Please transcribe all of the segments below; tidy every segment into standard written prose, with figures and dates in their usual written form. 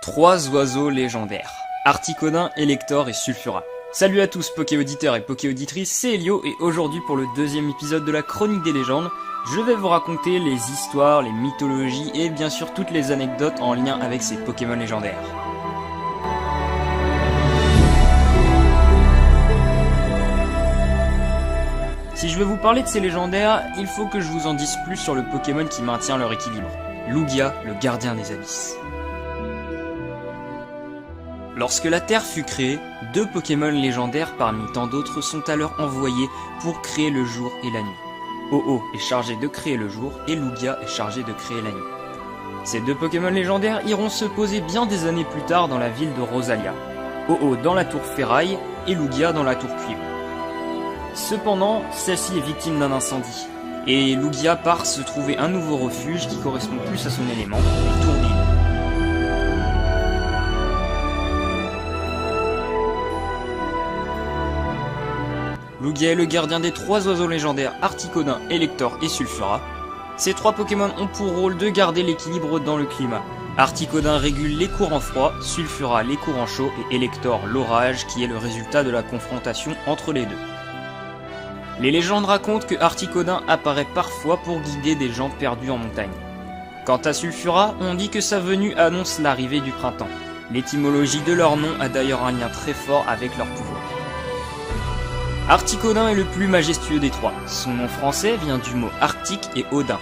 Trois oiseaux légendaires, Articodin, Elector et Sulfura. Salut à tous Poké-auditeurs et Poké-auditrices, c'est Elio et aujourd'hui pour le deuxième épisode de la Chronique des légendes, je vais vous raconter les histoires, les mythologies et bien sûr toutes les anecdotes en lien avec ces Pokémon légendaires. Si je vais vous parler de ces légendaires, il faut que je vous en dise plus sur le Pokémon qui maintient leur équilibre, Lugia, le gardien des abysses. Lorsque la Terre fut créée, deux Pokémon légendaires parmi tant d'autres sont alors envoyés pour créer le jour et la nuit. Ho-Oh est chargé de créer le jour et Lugia est chargé de créer la nuit. Ces deux Pokémon légendaires iront se poser bien des années plus tard dans la ville de Rosalia. Ho-Oh dans la tour Ferraille et Lugia dans la tour Cuivre. Cependant, celle-ci est victime d'un incendie, et Lugia part se trouver un nouveau refuge qui correspond plus à son élément, les tourbillons. Lugia est le gardien des trois oiseaux légendaires Articodin, Elector et Sulfura. Ces trois Pokémon ont pour rôle de garder l'équilibre dans le climat. Articodin régule les courants froids, Sulfura les courants chauds et Elector l'orage qui est le résultat de la confrontation entre les deux. Les légendes racontent que Articodin apparaît parfois pour guider des gens perdus en montagne. Quant à Sulfura, on dit que sa venue annonce l'arrivée du printemps. L'étymologie de leur nom a d'ailleurs un lien très fort avec leur pouvoir. Articodin est le plus majestueux des trois. Son nom français vient du mot arctique et Odin.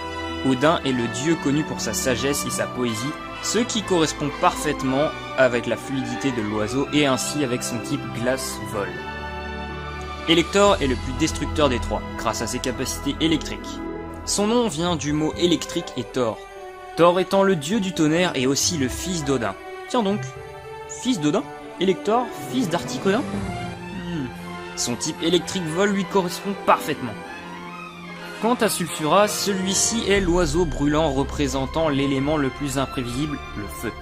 Odin est le dieu connu pour sa sagesse et sa poésie, ce qui correspond parfaitement avec la fluidité de l'oiseau et ainsi avec son type glace-vol. Elector est le plus destructeur des trois, grâce à ses capacités électriques. Son nom vient du mot électrique et Thor. Thor étant le dieu du tonnerre et aussi le fils d'Odin. Tiens donc, fils d'Odin? Elector, fils d'Articodin? Son type électrique vol lui correspond parfaitement. Quant à Sulfura, celui-ci est l'oiseau brûlant représentant l'élément le plus imprévisible, le feu.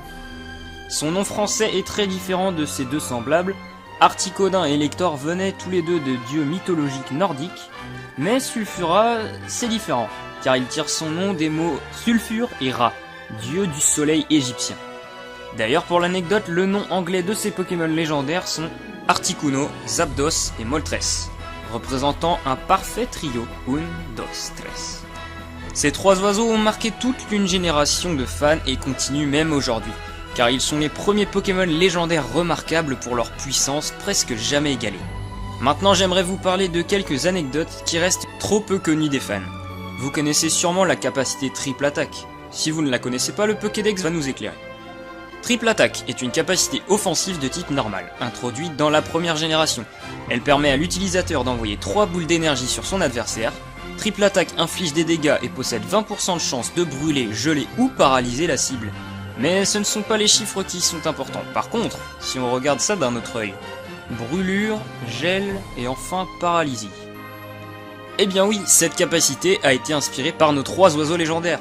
Son nom français est très différent de ses deux semblables. Articodin et Elector venaient tous les deux de dieux mythologiques nordiques, mais Sulfura, c'est différent, car il tire son nom des mots sulfure et Ra, dieu du soleil égyptien. D'ailleurs, pour l'anecdote, le nom anglais de ces Pokémon légendaires sont Articuno, Zapdos et Moltres, représentant un parfait trio, un, dos, tres. Ces trois oiseaux ont marqué toute une génération de fans et continuent même aujourd'hui, car ils sont les premiers Pokémon légendaires remarquables pour leur puissance presque jamais égalée. Maintenant j'aimerais vous parler de quelques anecdotes qui restent trop peu connues des fans. Vous connaissez sûrement la capacité triple attaque. Si vous ne la connaissez pas, le Pokédex va nous éclairer. Triple attaque est une capacité offensive de type normal, introduite dans la première génération. Elle permet à l'utilisateur d'envoyer 3 boules d'énergie sur son adversaire. Triple attaque inflige des dégâts et possède 20% de chance de brûler, geler ou paralyser la cible. Mais ce ne sont pas les chiffres qui sont importants. Par contre, si on regarde ça d'un autre œil, brûlure, gel et enfin paralysie. Eh bien oui, cette capacité a été inspirée par nos trois oiseaux légendaires.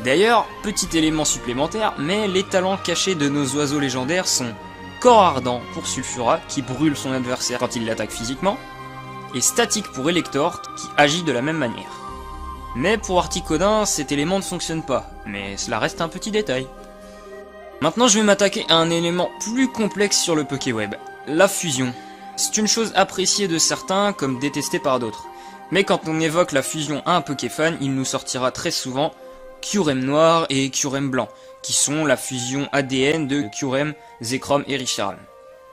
D'ailleurs, petit élément supplémentaire, mais les talents cachés de nos oiseaux légendaires sont Corps Ardent pour Sulfura, qui brûle son adversaire quand il l'attaque physiquement, et Statique pour Elector, qui agit de la même manière. Mais pour Articodin, cet élément ne fonctionne pas, mais cela reste un petit détail. Maintenant je vais m'attaquer à un élément plus complexe sur le Pokéweb, la fusion. C'est une chose appréciée de certains comme détestée par d'autres. Mais quand on évoque la fusion à un Pokéfan, il nous sortira très souvent Kyurem noir et Kyurem blanc, qui sont la fusion ADN de Kyurem, Zekrom et Reshiram.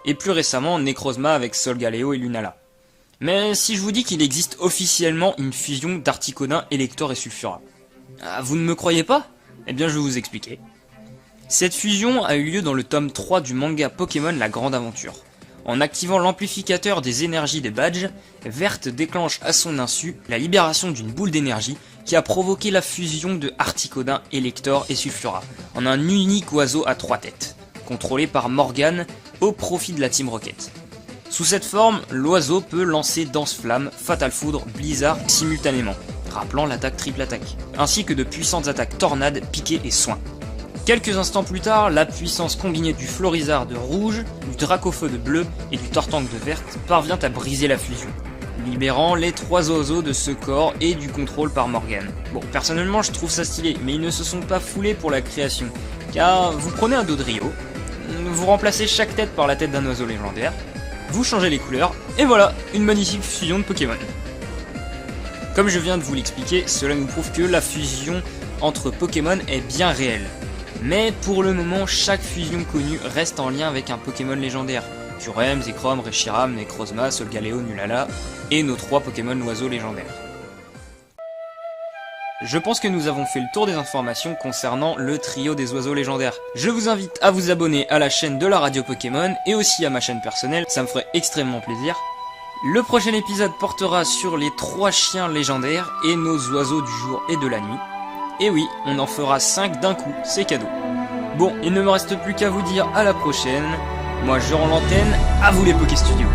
Et plus récemment, Necrozma avec Solgaleo et Lunala. Mais si je vous dis qu'il existe officiellement une fusion d'Articodin, Elector et Sulfura, vous ne me croyez pas? Eh bien je vais vous expliquer. Cette fusion a eu lieu dans le tome 3 du manga Pokémon La Grande Aventure. En activant l'amplificateur des énergies des badges, Verte déclenche à son insu la libération d'une boule d'énergie qui a provoqué la fusion de Articodin, Elector et Sulfura en un unique oiseau à 3 têtes, contrôlé par Morgane au profit de la Team Rocket. Sous cette forme, l'oiseau peut lancer Danse-Flamme, Fatal Foudre, Blizzard simultanément, rappelant l'attaque triple attaque, ainsi que de puissantes attaques Tornade, Piqué et Soin. Quelques instants plus tard, la puissance combinée du Florizard de rouge, du Dracofeu de bleu et du Tortank de verte parvient à briser la fusion, libérant les trois oiseaux de ce corps et du contrôle par Morgane. Bon, personnellement je trouve ça stylé, mais ils ne se sont pas foulés pour la création, car vous prenez un Dodrio, vous remplacez chaque tête par la tête d'un oiseau légendaire, vous changez les couleurs, et voilà, une magnifique fusion de Pokémon. Comme je viens de vous l'expliquer, cela nous prouve que la fusion entre Pokémon est bien réelle. Mais pour le moment, chaque fusion connue reste en lien avec un Pokémon légendaire. Kyurem, Zekrom, Reshiram, Necrozma, Solgaleo, Nulala, et nos 3 Pokémon oiseaux légendaires. Je pense que nous avons fait le tour des informations concernant le trio des oiseaux légendaires. Je vous invite à vous abonner à la chaîne de la radio Pokémon et aussi à ma chaîne personnelle, ça me ferait extrêmement plaisir. Le prochain épisode portera sur les 3 chiens légendaires et nos oiseaux du jour et de la nuit. Et oui, on en fera 5 d'un coup, c'est cadeau. Bon, il ne me reste plus qu'à vous dire à la prochaine. Moi je rends l'antenne, à vous les Poké Studios.